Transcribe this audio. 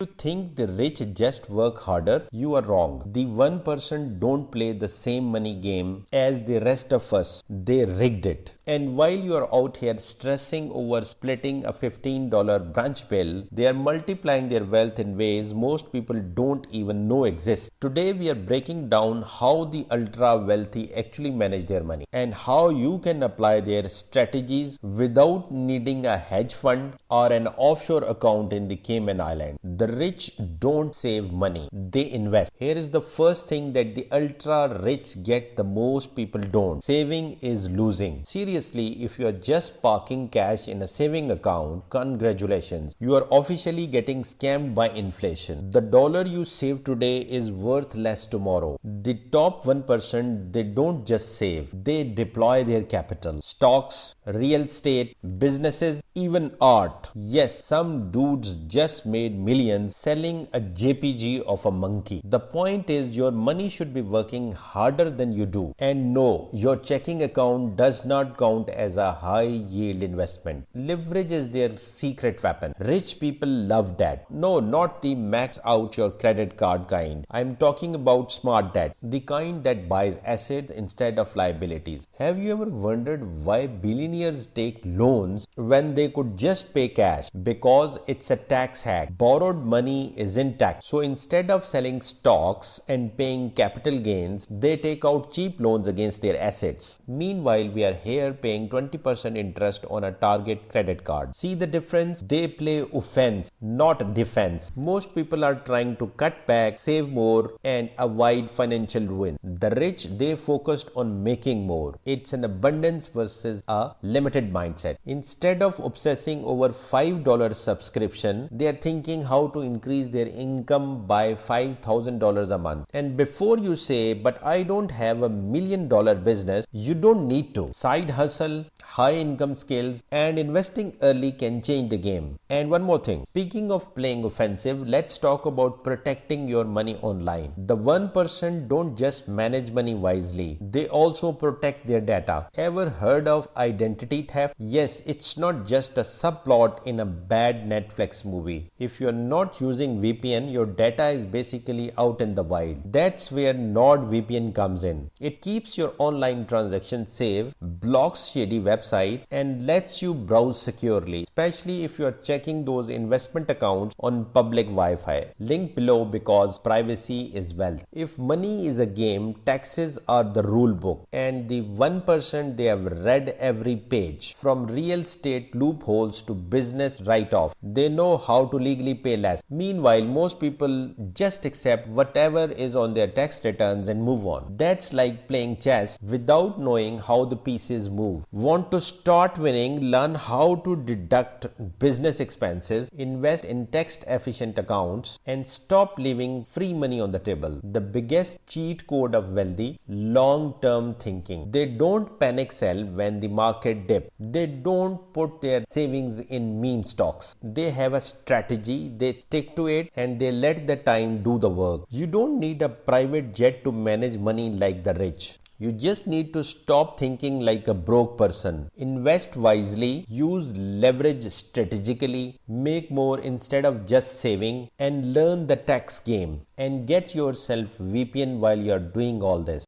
You think the rich just work harder? You are wrong. The 1% don't play the same money game as the rest of us. They rigged it. And while you are out here stressing over splitting a $15 brunch bill, they are multiplying their wealth in ways most people don't even know exist. Today we are breaking down how the ultra wealthy actually manage their money and how you can apply their strategies without needing a hedge fund or an offshore account in the Cayman Islands. The rich don't save money, they invest. Here is the first thing that the ultra rich get the most people don't. Saving is losing. Seriously, if you are just parking cash in a saving account, congratulations. You are officially getting scammed by inflation. The dollar you save today is worth less tomorrow. The top 1%, they don't just save, they deploy their capital. Stocks, real estate, businesses, even art. Yes, some dudes just made millions selling a JPG of a monkey. The point is your money should be working harder than you do. And no, your checking account does not count as a high yield investment. Leverage is their secret weapon. Rich people love that. No, not the max out your credit card kind. I'm talking about smart debt, the kind that buys assets instead of liabilities. Have you ever wondered why billionaires take loans when they could just pay cash? Because it's a tax hack. Borrowed money isn't taxed. So instead of selling stocks and paying capital gains, they take out cheap loans against their assets. Meanwhile, we are here paying 20% interest on a Target credit card. See the difference? They play offense, not defense. Most people are trying to cut back, save more, and avoid financial ruin. The rich, they focused on making more. It's an abundance versus a limited mindset. Instead of obsessing over $5 subscription, they are thinking how to increase their income by $5,000 a month. And before you say, but I don't have $1 million business, you don't need to. Side hustle, high income skills, and investing early can change the game. And one more thing, speaking of playing offensive, let's talk about protecting your money online. The 1% don't just manage money wisely, they also protect their data. Ever heard of identity theft? Yes, it's not just a subplot in a bad Netflix movie. If you're not using VPN, your data is basically out in the wild. That's where NordVPN comes in. It keeps your online transactions safe, blocks shady websites, and lets you browse securely, especially if you're checking those investment accounts on public Wi-Fi. Link below because privacy is wealth. If money is a game, taxes are the rule book, and the 1% they have read every page. From real estate loopholes to business write-off, they know how to legally pay less. Meanwhile, most people just accept whatever is on their tax returns and move on. That's like playing chess without knowing how the pieces move. Want to start winning? Learn how to deduct business expenses, invest in tax-efficient accounts, and stop leaving free money on the table. The biggest cheat code of wealthy, long-term thinking. They don't panic sell when the market dips. They don't put their savings in meme stocks. They have a strategy, they stick to it, and they let the time do the work. You don't need a private jet to manage money like the rich. You just need to stop thinking like a broke person. Invest wisely, use leverage strategically, make more instead of just saving, and learn the tax game. And get yourself VPN while you're doing all this.